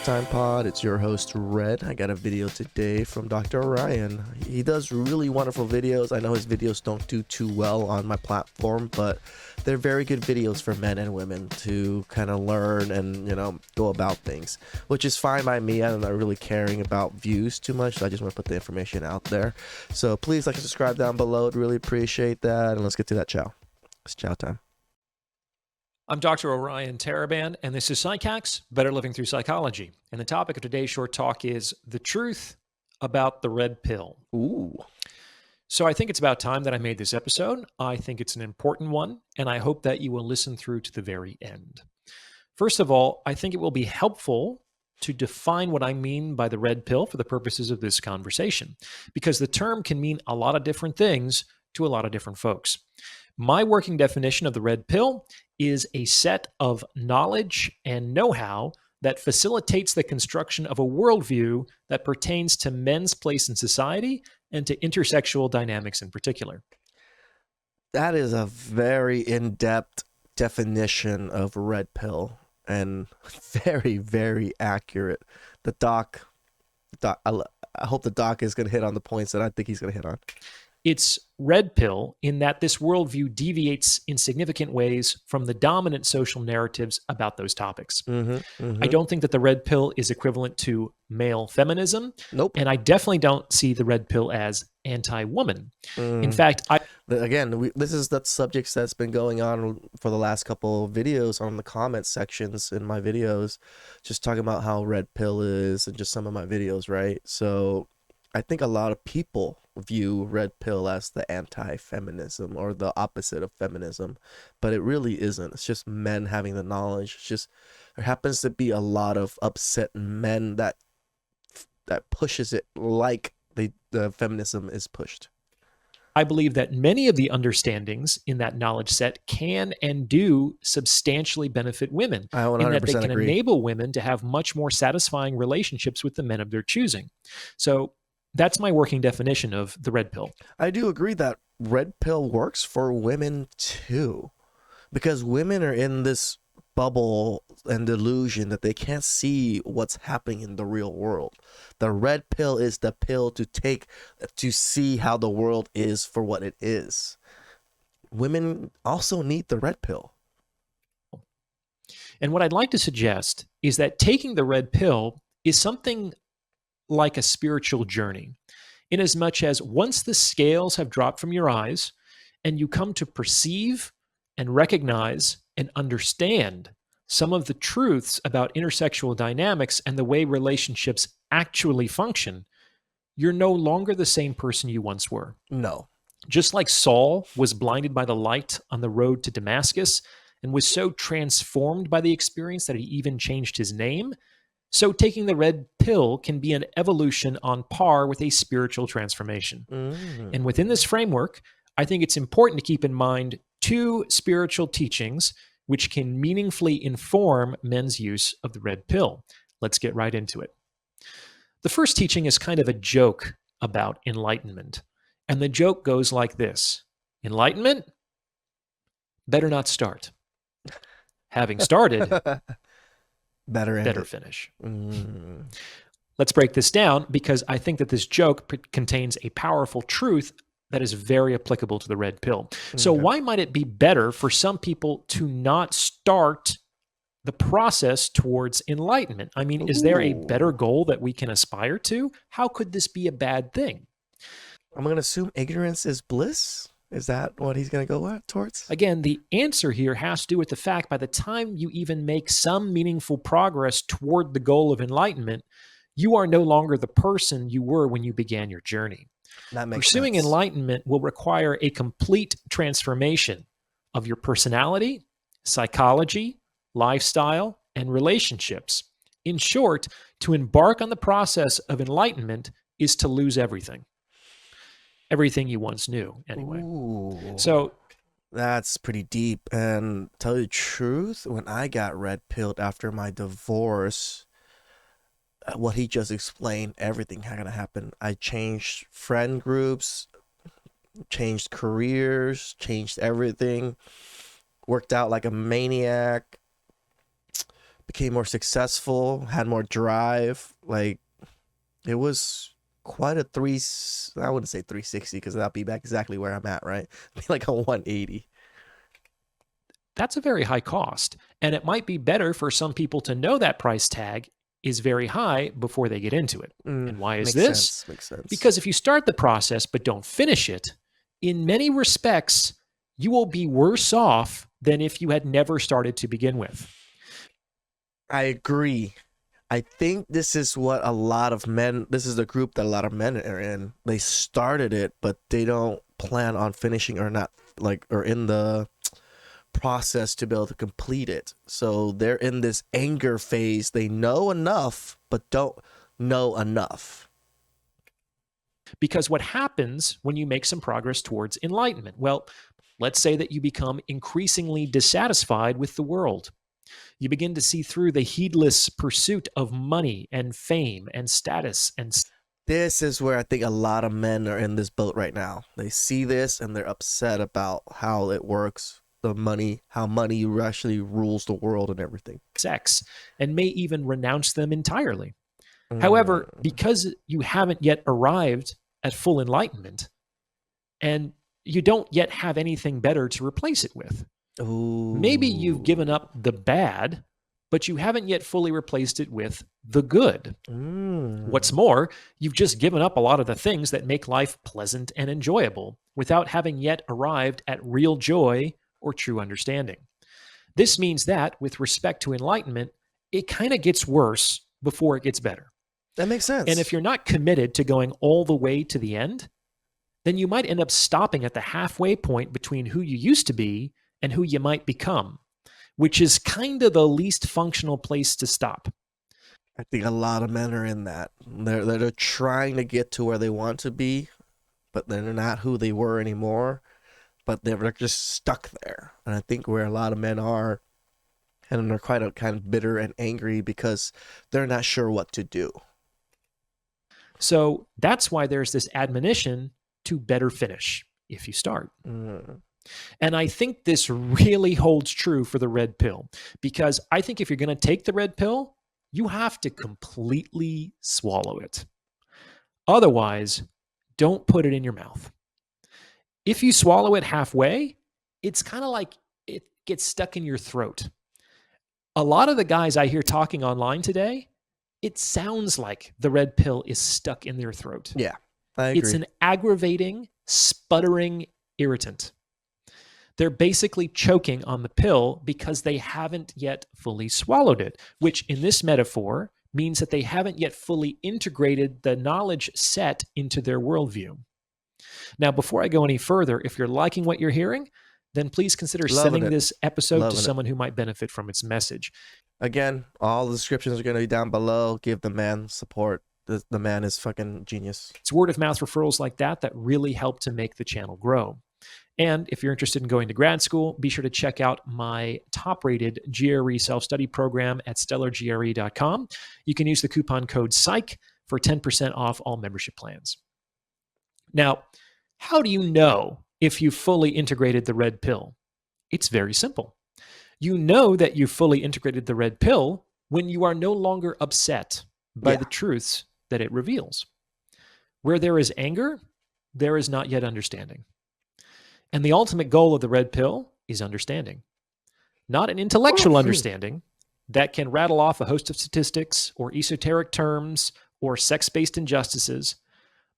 TheChowTimePod. It's your host, Red. I got a video today from Dr. Orion. He does really wonderful videos. I know his videos don't do too well on my platform, but they're very good videos for men and women to kind of learn and, go about things, which is fine by me. I'm not really caring about views too much, so I just want to put the information out there. So please like and subscribe down below. I'd really appreciate that. And let's get to that chow. It's chow time. I'm Dr. Orion Taraban, and this is PsychHacks, Better Living Through Psychology. And the topic of today's short talk is the truth about the red pill. Ooh. So I think it's about time that I made this episode. I think it's an important one, and I hope that you will listen through to the very end. First of all, I think it will be helpful to define what I mean by the red pill for the purposes of this conversation, because the term can mean a lot of different things to a lot of different folks. My working definition of the red pill is a set of knowledge and know-how that facilitates the construction of a worldview that pertains to men's place in society and to intersexual dynamics in particular. That is a very in-depth definition of red pill and very, very accurate. The doc, I hope the doc is going to hit on the points that I think he's going to hit on. It's red pill in that this worldview deviates in significant ways from the dominant social narratives about those topics. I don't think that the red pill is equivalent to male feminism. Nope. And I definitely don't see the red pill as anti-woman. In fact, this is that subject that's been going on for the last couple of videos on the comment sections in my videos, just talking about how red pill is and just some of my videos, right? So I think a lot of people view red pill as the anti-feminism or the opposite of feminism, but it really isn't. It's just men having the knowledge. It's just there happens to be a lot of upset men that pushes it like the feminism is pushed. I believe that many of the understandings in that knowledge set can and do substantially benefit women, I 100% in that they can agree. enable women to have much more satisfying relationships with the men of their choosing. So that's my working definition of the red pill. I do agree that red pill works for women too, because women are in this bubble and delusion that they can't see what's happening in the real world. The red pill is the pill to take to see how the world is for what it is. Women also need the red pill. And what I'd like to suggest is that taking the red pill is something like a spiritual journey, in as much as once the scales have dropped from your eyes and you come to perceive and recognize and understand some of the truths about intersexual dynamics and the way relationships actually function, you're no longer the same person you once were. No. Just like Saul was blinded by the light on the road to Damascus and was so transformed by the experience that he even changed his name, so taking the red pill can be an evolution on par with a spiritual transformation. And within this framework, I think it's important to keep in mind two spiritual teachings which can meaningfully inform men's use of the red pill. Let's get right into it. The first teaching is kind of a joke about enlightenment. And the joke goes like this: enlightenment? Better not start. Having started, better finish. Let's break this down, because I think that this joke contains a powerful truth that is very applicable to the red pill. So why might it be better for some people to not start the process towards enlightenment? I mean, is there a better goal that we can aspire to? How could this be a bad thing? I'm going to assume ignorance is bliss. Is that what he's going to go towards? Again, the answer here has to do with the fact by the time you even make some meaningful progress toward the goal of enlightenment, you are no longer the person you were when you began your journey. That makes Pursuing sense. enlightenment will require a complete transformation of your personality, psychology, lifestyle, and relationships. In short, to embark on the process of enlightenment is to lose everything. Everything you once knew, anyway. Ooh. So That's pretty deep. And tell you the truth, when I got red pilled after my divorce, what he just explained, everything had to happen. I changed friend groups, changed careers, changed everything, worked out like a maniac, became more successful, had more drive. Like it was quite a I wouldn't say 360 because that'd be back exactly where I'm at, right? Be like a 180. That's a very high cost. And it might be better for some people to know that price tag is very high before they get into it. And why is Makes this? sense. Makes sense. Because if you start the process but don't finish it, in many respects, you will be worse off than if you had never started to begin with. I agree. I think this is what a lot of men, this is the group that a lot of men are in. They started it, but they don't plan on finishing or not, like, or in the process to be able to complete it. So they're in this anger phase. They know enough, but don't know enough. Because what happens when you make some progress towards enlightenment? Well, let's say that you become increasingly dissatisfied with the world. You begin to see through the heedless pursuit of money and fame and status and This is where I think a lot of men are in this boat right now. They see this and they're upset about how it works, the money, how money actually rules the world and everything. sex, and may even renounce them entirely. However, Mm. because you haven't yet arrived at full enlightenment and you don't yet have anything better to replace it with, maybe you've given Ooh. up the bad, but you haven't yet fully replaced it with the good. What's Mm. more, you've just given up a lot of the things that make life pleasant and enjoyable without having yet arrived at real joy or true understanding. This means that, with respect to enlightenment, it kind of gets worse before it gets better. That makes And if sense. you're not committed to going all the way to the end, then you might end up stopping at the halfway point between who you used to be and who you might become, which is kind of the least functional place to stop. I think a lot of men are in that. They're trying to get to where they want to be, but they're not who they were anymore. But they're just stuck there. And I think where a lot of men are, and they're quite kind of bitter and angry because they're not sure what to do. So that's why there's this admonition to better finish if you start. Mm. And I think this really holds true for the red pill, because I think if you're going to take the red pill, you have to completely swallow it. Otherwise, don't put it in your mouth. If you swallow it halfway, it's kind of like it gets stuck in your throat. A lot of the guys I hear talking online today, it sounds like the red pill is stuck in their throat. Yeah, I It's agree. an aggravating, sputtering irritant. They're basically choking on the pill because they haven't yet fully swallowed it, which in this metaphor means that they haven't yet fully integrated the knowledge set into their worldview. Now, before I go any further, if you're liking what you're hearing, then please consider Loving sending it. this episode to Loving it. someone who might benefit from its message. Again, all the descriptions are going to be down below. Give the man support. The man is fucking genius. It's word of mouth referrals like that that really help to make the channel grow. And if you're interested in going to grad school, be sure to check out my top rated GRE self study program at stellargre.com. You can use the coupon code PSYCH for 10% off all membership plans. Now, how do you know if you've fully integrated the red pill? It's very simple. You know that you've fully integrated the red pill when you are no longer upset by Yeah. the truths that it reveals. Where there is anger, there is not yet understanding. And the ultimate goal of the red pill is understanding, not an intellectual understanding that can rattle off a host of statistics or esoteric terms or sex based injustices,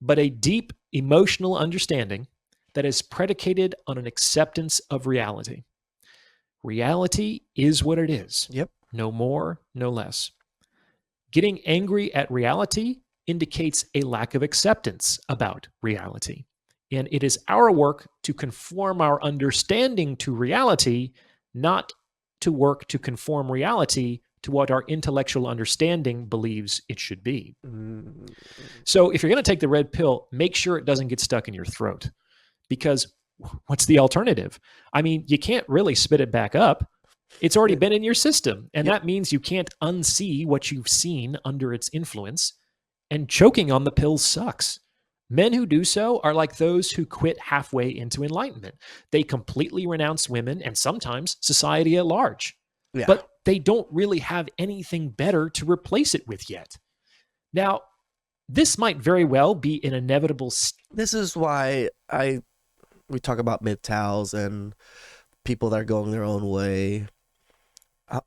but a deep emotional understanding that is predicated on an acceptance of reality. Reality is what it is, Yep. no more, no less. Getting angry at reality indicates a lack of acceptance about reality. And it is our work to conform our understanding to reality, not to work to conform reality to what our intellectual understanding believes it should be. Mm. So if you're going to take the red pill, make sure it doesn't get stuck in your throat, because what's the alternative? I mean, you can't really spit it back up. It's already been in your system. And Yep. that means you can't unsee what you've seen under its influence. And choking on the pill sucks. Men who do so are like those who quit halfway into enlightenment. They completely renounce women and sometimes society at large. Yeah. but they don't really have anything better to replace it with yet. Now, this might very well be an inevitable. This is why we talk about MGTOWs and people that are going their own way.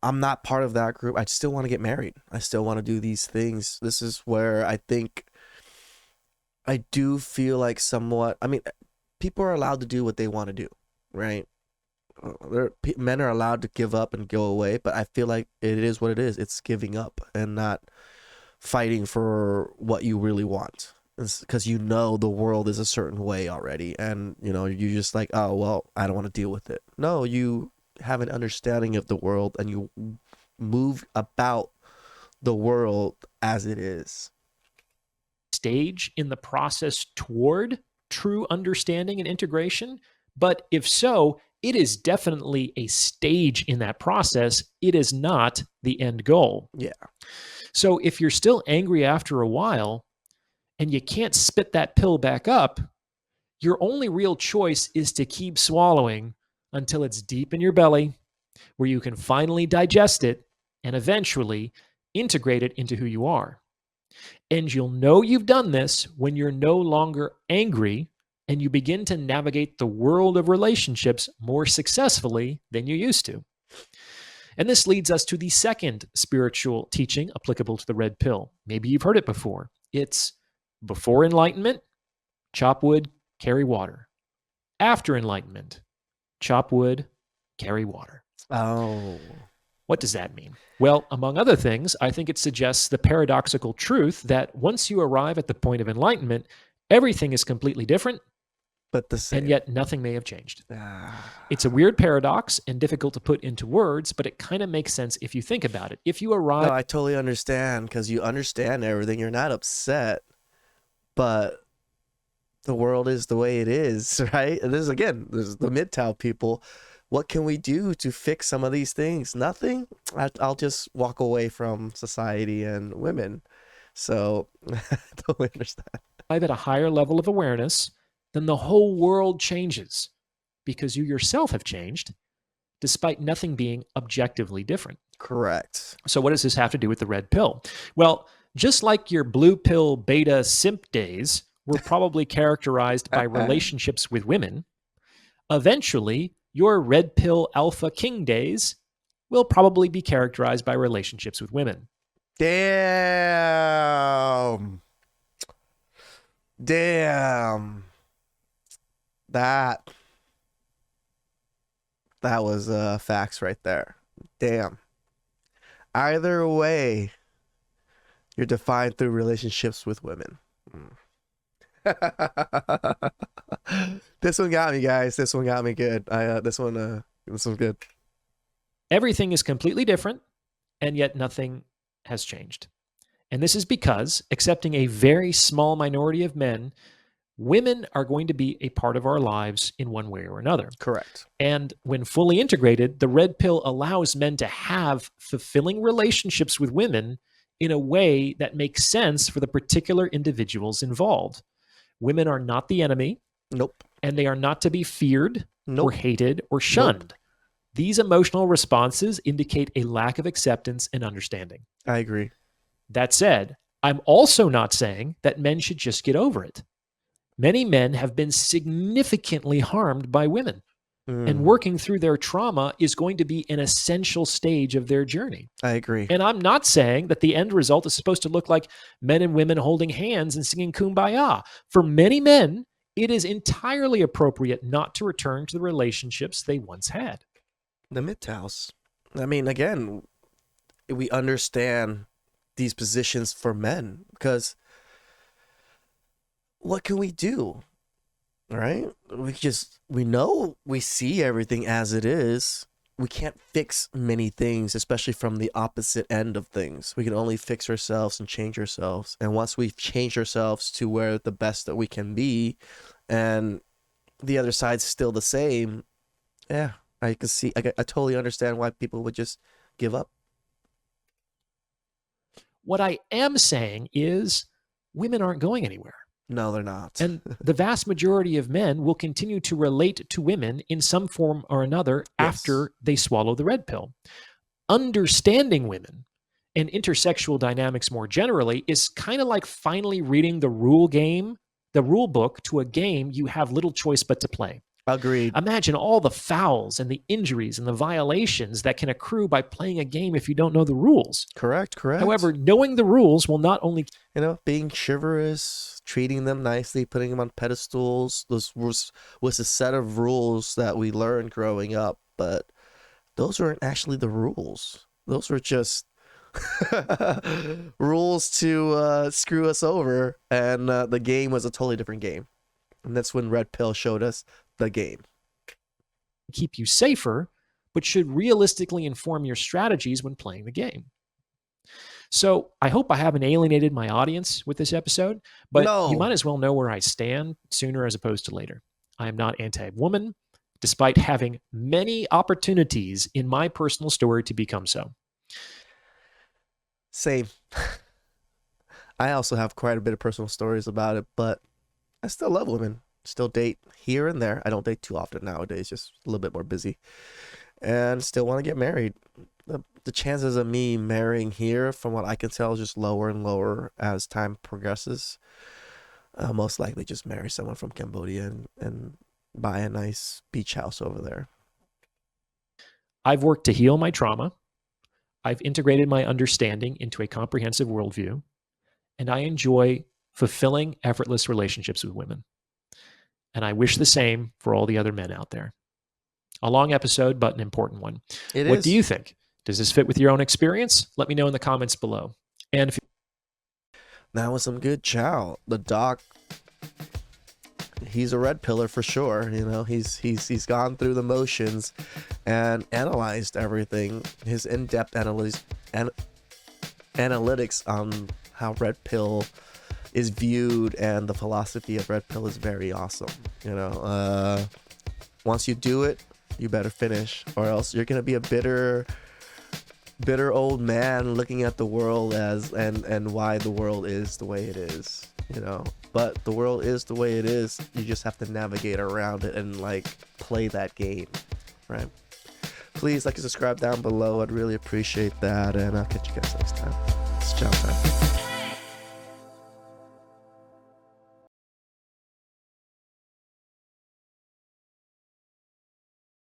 I'm not part of that group. I still want to get married. I still want to do these things. This is where I think I do feel like somewhat. I mean, people are allowed to do what they want to do, right? Men are allowed to give up and go away, but I feel like it is what it is. It's giving up and not fighting for what you really want. Because you know the world is a certain way already, and you're just like, oh well, I don't want to deal with it. No, you have an understanding of the world and you move about the world as it is. Stage in the process toward true understanding and integration. But if so, it is definitely a stage in that process. It is not the end goal. Yeah. So if you're still angry after a while and you can't spit that pill back up, your only real choice is to keep swallowing until it's deep in your belly, where you can finally digest it and eventually integrate it into who you are. And you'll know you've done this when you're no longer angry and you begin to navigate the world of relationships more successfully than you used to. And this leads us to the second spiritual teaching applicable to the red pill. Maybe you've heard it before. It's before enlightenment, chop wood, carry water. After enlightenment, chop wood, carry water. Oh. What does that mean? Well, among other things, I think it suggests the paradoxical truth that once you arrive at the point of enlightenment, everything is completely different, But the same. and yet nothing may have changed. It's a weird paradox and difficult to put into words, but it kind of makes sense if you think about it. If you arrive... No, I totally understand, because you understand everything. You're not upset, but the world is the way it is, right? And this is, again, this is the Midtown people. What can we do to fix some of these things? Nothing. I'll just walk away from society and women. So I totally understand. At a higher level of awareness, then the whole world changes because you yourself have changed, despite nothing being objectively different. Correct. So what does this have to do with the red pill? Well, just like your blue pill beta simp days were probably characterized by relationships with women, eventually your red pill alpha king days will probably be characterized by relationships with women. Damn. That was facts right there. Damn. Either way, you're defined through relationships with women. This one got me, guys. This one got me good. This one's good. Everything is completely different, and yet nothing has changed. And this is because, excepting a very small minority of men, women are going to be a part of our lives in one way or another. Correct. And when fully integrated, the red pill allows men to have fulfilling relationships with women in a way that makes sense for the particular individuals involved. Women are not the enemy. Nope. And they are not to be feared or hated or shunned. Nope. These emotional responses indicate a lack of acceptance and understanding. I agree. That said, I'm also not saying that men should just get over it. Many men have been significantly harmed by women, and working through their trauma is going to be an essential stage of their journey. I agree. And I'm not saying that the end result is supposed to look like men and women holding hands and singing Kumbaya. For many men, it is entirely appropriate not to return to the relationships they once had. The MGTOWs. I mean, again, we understand these positions for men, because what can we do? Right? We know, we see everything as it is. We can't fix many things, especially from the opposite end of things. We can only fix ourselves and change ourselves. And once we've changed ourselves to where the best that we can be, and the other side's still the same, yeah, I can see, I totally understand why people would just give up. What I am saying is women aren't going anywhere. No, they're not. And the vast majority of men will continue to relate to women in some form or another after they swallow the red pill. understanding women and intersexual dynamics more generally is kind of like finally reading the rule book to a game you have little choice but to play. Agreed. Imagine all the fouls and the injuries and the violations that can accrue by playing a game if you don't know the rules. Correct. However, knowing the rules will not only being chivalrous, treating them nicely, putting them on pedestals. Those was a set of rules that we learned growing up, but those weren't actually the rules. Those were just rules to screw us over, and the game was a totally different game. And that's when Red Pill showed us the game. keep you safer, but should realistically inform your strategies when playing the game. So I hope I haven't alienated my audience with this episode, but No. you might as well know where I stand sooner as opposed to later. I am not anti-woman, despite having many opportunities in my personal story to become so. Same. I also have quite a bit of personal stories about it, but I still love women. Still date here and there. I don't date too often nowadays, just a little bit more busy. And still want to get married. The chances of me marrying here, from what I can tell, is just lower and lower as time progresses. I'll most likely just marry someone from Cambodia and buy a nice beach house over there. I've worked to heal my trauma. I've integrated my understanding into a comprehensive worldview, and I enjoy fulfilling, effortless relationships with women. And I wish the same for all the other men out there. A long episode, but an important one. What do you think? Does this fit with your own experience? Let me know in the comments below. And if that was some good chow. The doc, he's a red pillar for sure. You know, he's gone through the motions and analyzed everything. His in-depth analytics on how red pill is viewed and the philosophy of red pill is very awesome. You know, once you do it, you better finish, or else you're gonna be a bitter old man looking at the world as and why the world is the way it is. You know, but the world is the way it is. You just have to navigate around it and like play that game, right? Please like and subscribe down below. I'd really appreciate that, and I'll catch you guys next time. It's chow time.